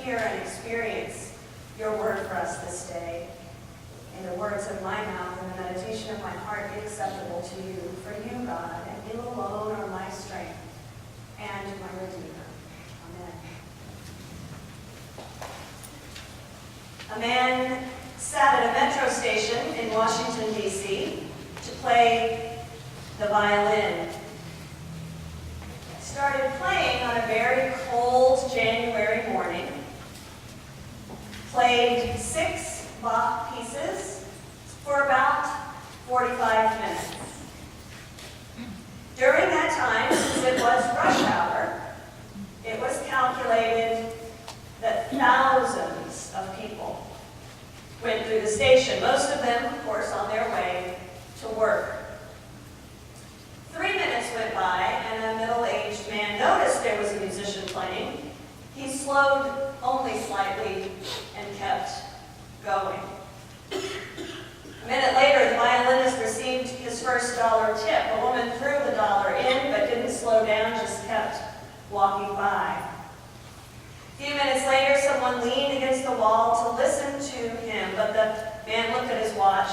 hear and experience your word for us this day. In the words of my mouth and the meditation of my heart be acceptable to you. For you, God, and you alone are my strength and my Redeemer. Amen. A man sat at a metro station in Washington, D.C. to play the violin. Started playing on a very cold January morning. Played 6 Bach pieces for about 45 minutes. During that time, since it was rush hour, it was calculated that thousands of people went through the station, most of them, of course, on their way to work. 3 minutes went by, and a middle-aged man noticed there was a musician playing. He slowed only slightly and kept going. A minute later, the violinist received his first $1 tip. A woman threw the $1 in, but didn't slow down, just kept walking by. A few minutes later, someone leaned against the wall to listen to him, but the man looked at his watch,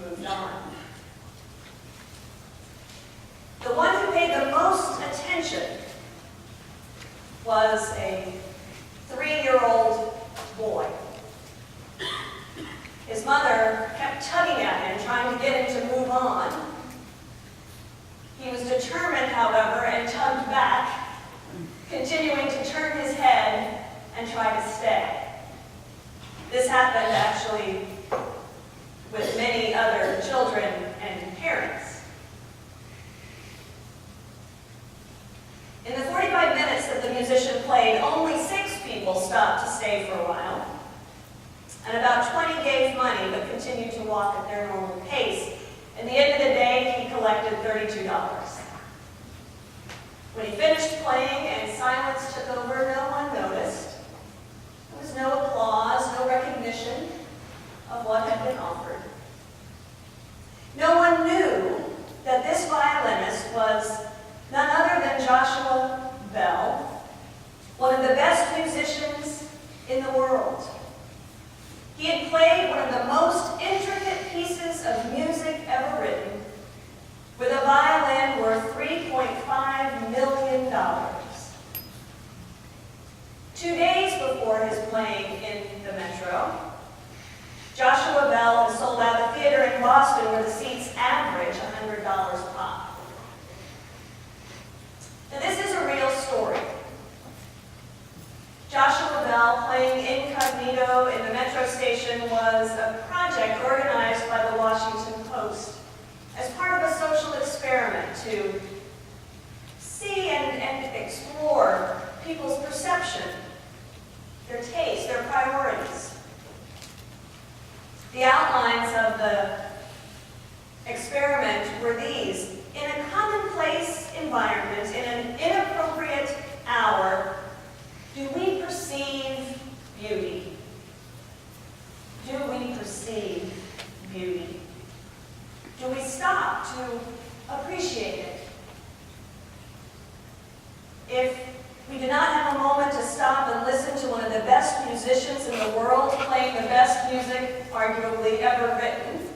moved on. The one who paid the most attention was a 3-year-old boy. His mother kept tugging at him, trying to get him to move on. He was determined, however, and tugged back, continuing to turn his head and try to stay. This happened actually with many other children and parents. In the 45 minutes that the musician played, only 6 people stopped to stay for a while, and about 20 gave money but continued to walk at their normal pace. At the end of the day, he collected $32. When he finished playing and silence took over, no one noticed. There was no applause, no recognition of what had been offered. No one knew that this violinist was none other than Joshua Bell, one of the best musicians in the world. He had played one of the most intricate pieces of music ever written, with a violin worth $3.5 million. 2 days before his playing in the Metro, Joshua Bell had sold out a theater in Boston where the seats average $100 a pop. Now, this is a real story. Joshua Bell playing incognito in the metro station was a project organized by the Washington Post as part of a social experiment to see and explore people's perception, their taste, their priorities. The outlines of the experiment were these. In a commonplace environment, in an inappropriate hour, do we perceive beauty? Do we perceive beauty? Do we stop to appreciate it? If we do not have a moment to stop and listen to one of the best musicians in the world playing the best music arguably ever written,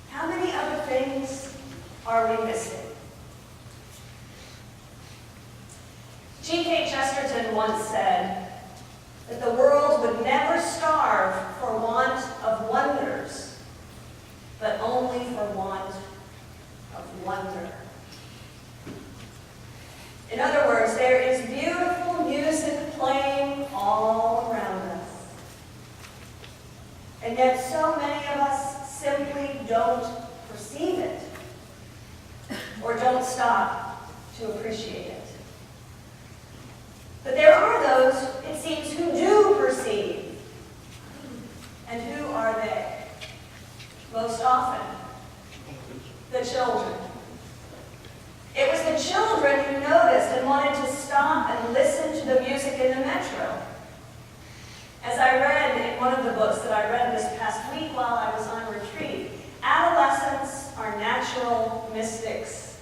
how many other things are we missing? G.K. Chesterton once said that the world would never starve for want of wonders, but only for want of wonder. In other words, there is beautiful music playing all around us. And yet so many of us simply don't perceive it or don't stop to appreciate it. But there are those, it seems, who do perceive. And who are they? Most often, the children. It was the children who noticed and wanted to stop and listen to the music in the metro. As I read in one of the books that I read this past week while I was on retreat, adolescents are natural mystics.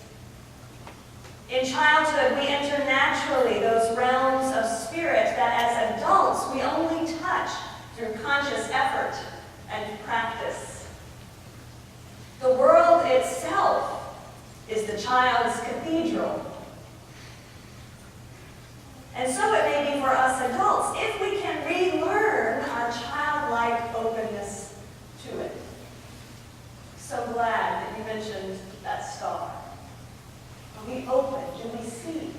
In childhood, we enter naturally those realms of spirit that as adults we only touch through conscious effort and practice. The world itself is the child's cathedral. And so it may be for us adults if we can relearn our childlike openness to it. So glad that you mentioned that star. Are we open? Do we see?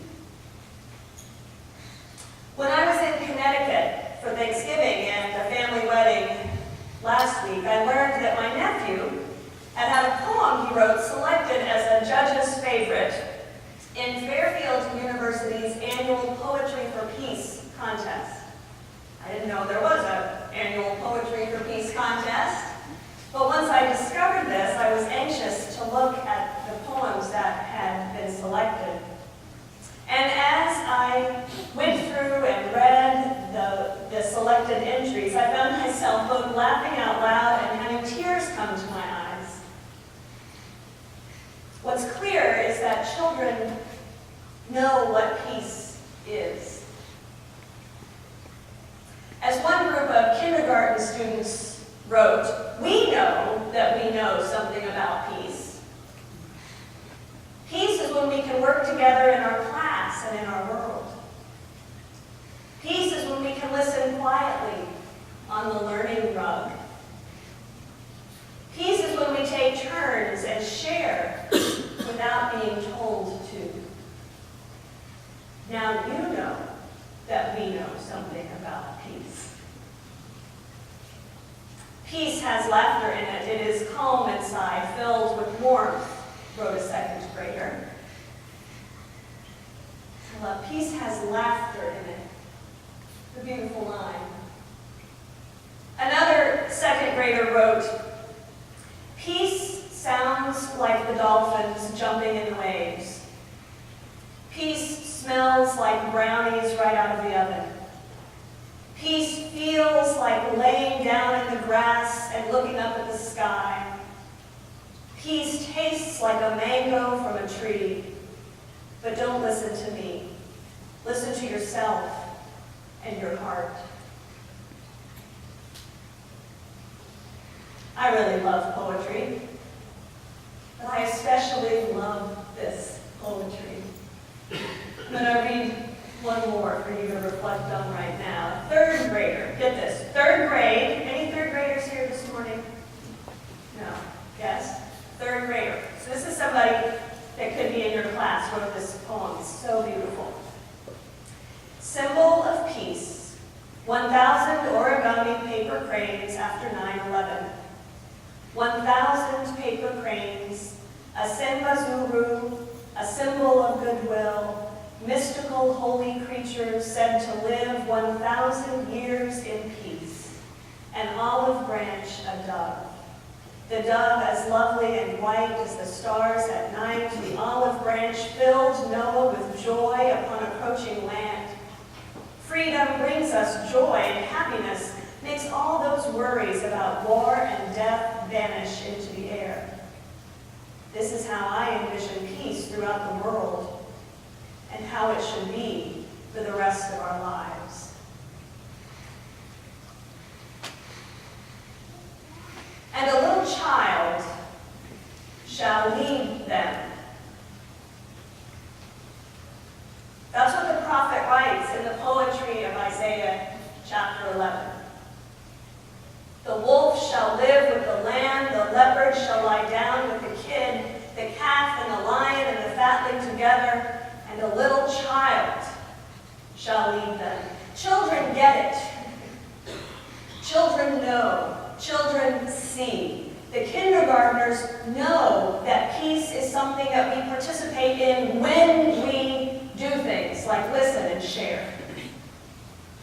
When I was in Connecticut for Thanksgiving and a family wedding last week, I learned that my nephew had a poem he wrote selected as a judge's favorite in Fairfield University's annual Poetry for Peace contest. I didn't know there was an annual Poetry for Peace contest, but once I discovered this, I was anxious to look at the poems that had been selected. And as I went through and read the selected entries, I found myself both laughing out loud and having tears come to my eyes. What's clear is that children know what peace is. As one group of kindergarten students wrote, we know that we know something about peace. Peace is when we can work together in our class and in our world. Peace is when we can listen quietly on the learning rug. Peace is when we take turns and share without being told to. Now you know that we know something about peace. Peace has laughter in it. It is calm inside, filled with warmth, wrote a second grader. I love peace has laughter in it. The beautiful line. Another second grader wrote, peace sounds like the dolphins jumping in the waves. Peace smells like brownies right out of the oven. Peace feels like laying down in the grass and looking up at the sky. Peace tastes like a mango from a tree. But don't listen to me. Listen to yourself and your heart. I really love poetry, but I especially love this poetry. I'm going to read one more for you to reflect on right now. Third grader, get this, third grade. Any third graders here this morning? No. Yes? Third grader. So this is somebody that could be in your class, wrote this poem. It's so beautiful. Symbol of peace. 1,000 origami paper cranes after 9/11. 1,000 paper cranes, a sembazuru, a symbol of goodwill, mystical holy creatures said to live 1,000 years in peace. An olive branch, a dove. The dove as lovely and white as the stars at night, the olive branch filled Noah with joy upon approaching land. Freedom brings us joy, and happiness makes all those worries about war and death vanish into the air. This is how I envision peace throughout the world, and how it should be for the rest of our lives. And a little child shall lead them. That's what the prophet writes in the poetry of Isaiah chapter 11. The wolf shall live with the lamb, the leopard shall lie down with the kid, the calf and the lion and the fatling together, and a little child shall lead them. Children get it. Children know. Children see. The kindergartners know that peace is something that we participate in when we do things like listen and share.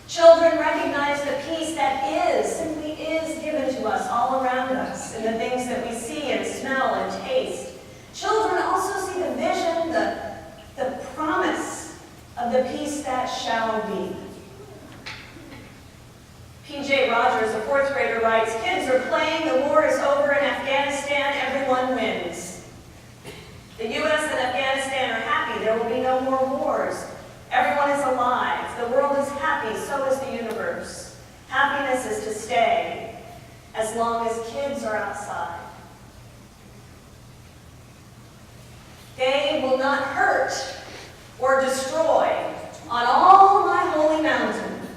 Children recognize the peace that simply is given to us all around us in the things that we see and smell and taste. Children also see the vision, the promise of the peace that shall be. P.J. Rogers, a fourth grader, writes, kids are playing, the war is over in Afghanistan, everyone wins. The U.S. and Afghanistan are happy, there will be no more wars. Everyone is alive, the world is happy. kindness is to stay as long as kids are outside. They will not hurt or destroy on all my holy mountain.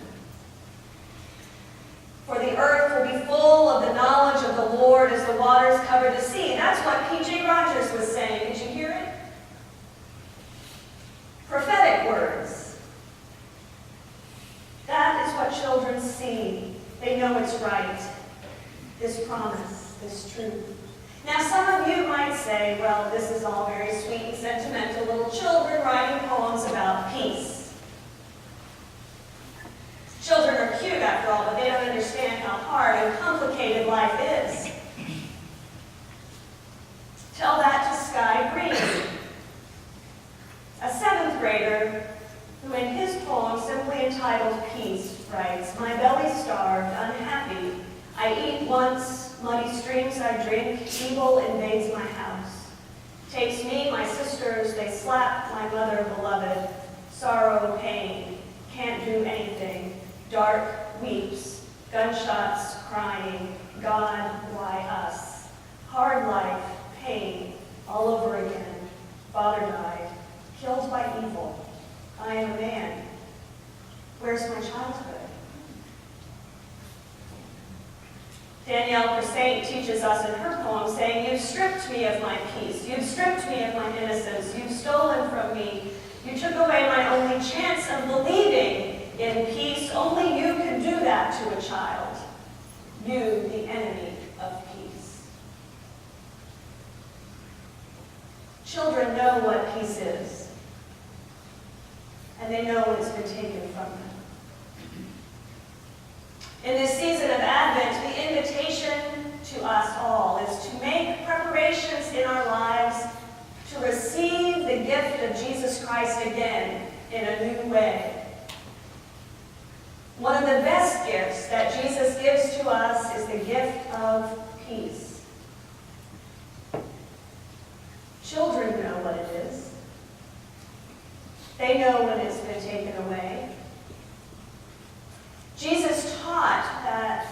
For the earth will be full of the knowledge of the Lord as the waters cover the sea. That's what P.J. Rogers was saying. Did you hear it? Prophetic words. That is what children see. They know it's right. This promise, this truth. Now, some of you might say, well, this is all very sweet and sentimental, little children writing poems about peace. Children are cute, after all, but they don't understand how hard and complicated life is. Tell that to Sky Green, a 7th grader who in his poem, simply entitled Peace, writes, "My belly starved, unhappy, I eat once, muddy streams I drink, evil invades my house. Takes me, my sisters, they slap my mother beloved, sorrow, pain, can't do anything, dark weeps, gunshots crying, God, why us? Hard life, pain, all over again, father died, killed by evil, I am a man, where's my childhood?" Danielle Persaint teaches us in her poem, saying, "You've stripped me of my peace. You've stripped me of my innocence. You've stolen from me. You took away my only chance of believing in peace. Only you can do that to a child. You, the enemy of peace." Children know what peace is, and they know when it's been taken from them. In this season of Advent, the invitation to us all is to make preparations in our lives to receive the gift of Jesus Christ again in a new way. One of the best gifts that Jesus gives to us is the gift of peace. Children know what it is. They know when it's been taken away. Jesus taught that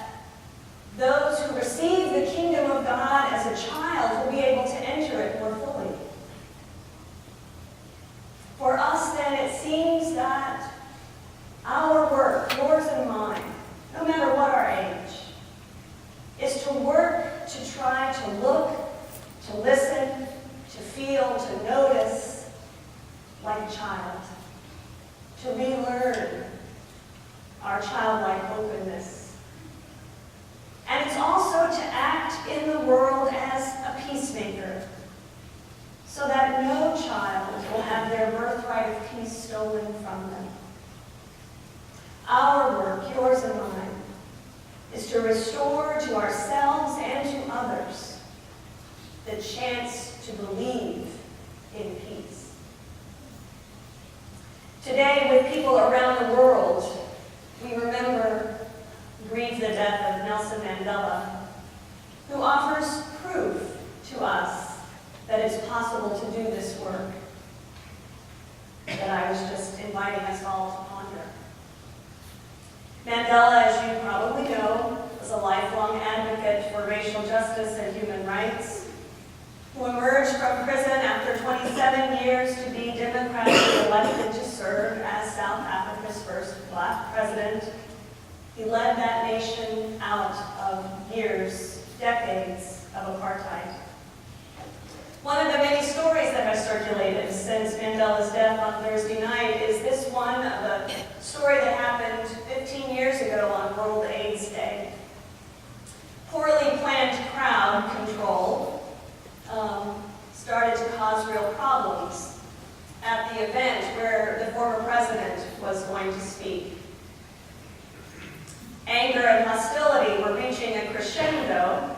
those who receive the kingdom of God as a child will be able to enter it more fully. For us, then, it seems that our work, yours and mine, no matter what our age, is to work to try to look, to listen, to feel, to notice like a child, to relearn our childlike openness. And it's also to act in the world as a peacemaker, so that no child will have their birthright of peace stolen from them. Our work, yours and mine, is to restore to ourselves and to others the chance to believe in peace. Today, with people around the world, we remember, grieve the death of Nelson Mandela, who offers proof to us that it's possible to do this work that I was just inviting us all to ponder. Mandela, as you probably know, was a lifelong advocate for racial justice and human rights, who emerged from prison after 27 years to be democratically elected to serve as South Africa's first Black president. He led that nation out of years, decades of apartheid. One of the many stories that have circulated since Mandela's death on Thursday night is this one of a story that happened 15 years ago on World AIDS Day. Poorly planned crowd control started to cause real problems at the event where the former president was going to speak. Anger and hostility were reaching a crescendo.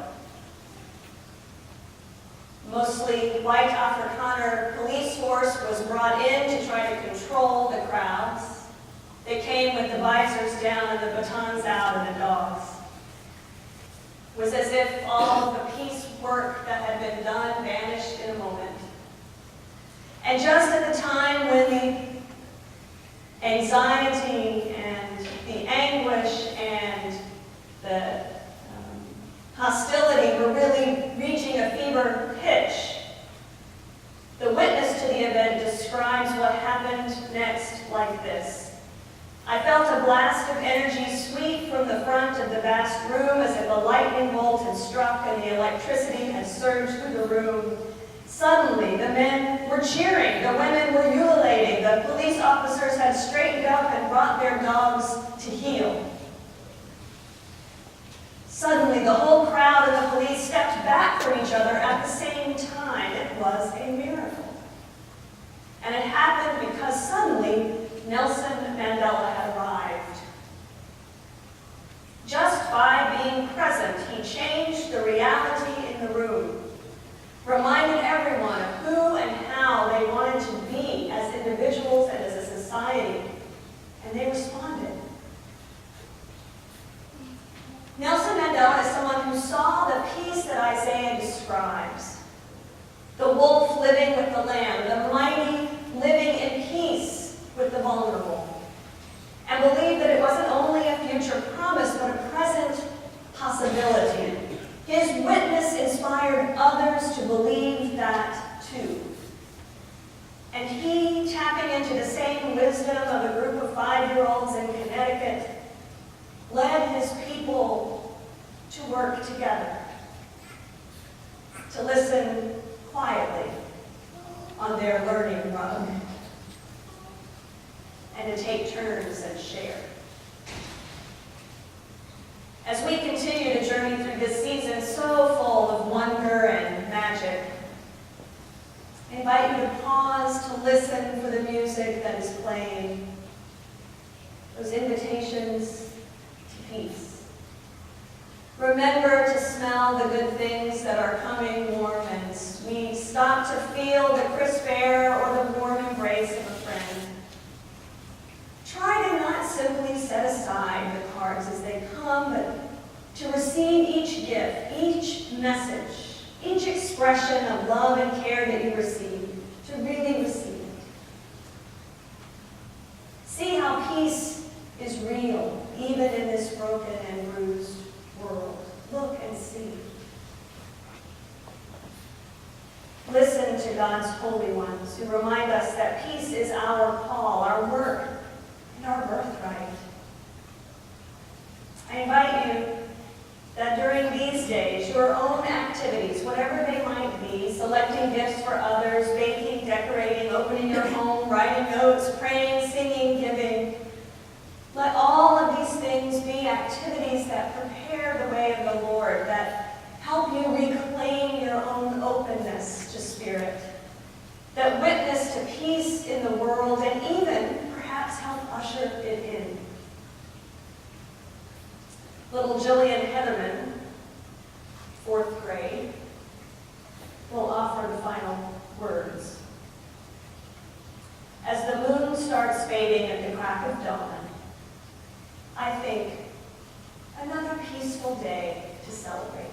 Mostly white Afrikaner police force was brought in to try to control the crowds. They came with the visors down and the batons out and the dogs. It was as if all of the peace work that had been done vanished in a moment. And just at the time when the anxiety and the anguish and the hostility were really reaching a fever pitch. The witness to the event describes what happened next like this. I felt a blast of energy sweep from the front of the vast room as if a lightning bolt had struck and the electricity had surged through the room. Suddenly, the men were cheering, the women were ululating, the police officers had straightened up and brought their dogs to heel. Suddenly, the whole crowd and the police stepped back from each other at the same time. It was a miracle. And it happened because suddenly, Nelson Mandela had arrived. Just by being present, he changed the reality in the room, reminded everyone of who and how they wanted to be as individuals and as a society, and they responded. Nelson Mandela is someone who saw the peace that Isaiah describes. The wolf living with the lamb, the mighty living in peace with the vulnerable, and believed that it wasn't only a future promise, but a present possibility. His witness inspired others to believe that too. And he, tapping into the same wisdom of a group of 5-year-olds in Connecticut, led his people to work together, to listen quietly on their learning rug, and to take turns and share. As we continue to journey through this season so full of wonder and magic, I invite you to pause to listen for the music that is playing, those invitations to peace. Remember to smell the good things that are coming warm and sweet. Stop to feel the crisp air or the warm embrace of a friend. Try to not simply set aside the cards as they come, but to receive each gift, each message, each expression of love and care that you receive, to really receive it. See how peace is real, even in this broken and bruised world. Look and see. Listen to God's holy ones who remind us that peace is our call, our work, and our birthright. I invite you that during these days, your own activities, whatever they might be, selecting gifts for others, baking, decorating, opening your home, writing notes, praying, singing, giving, let all of these things be activities that prepare the way of the Lord, that help you reclaim your own openness to Spirit, that witness to peace in the world, and even perhaps help usher it in. Little Jillian Heatherman, 4th grade, will offer the final words. As the moon starts fading at the crack of dawn, I think another peaceful day to celebrate.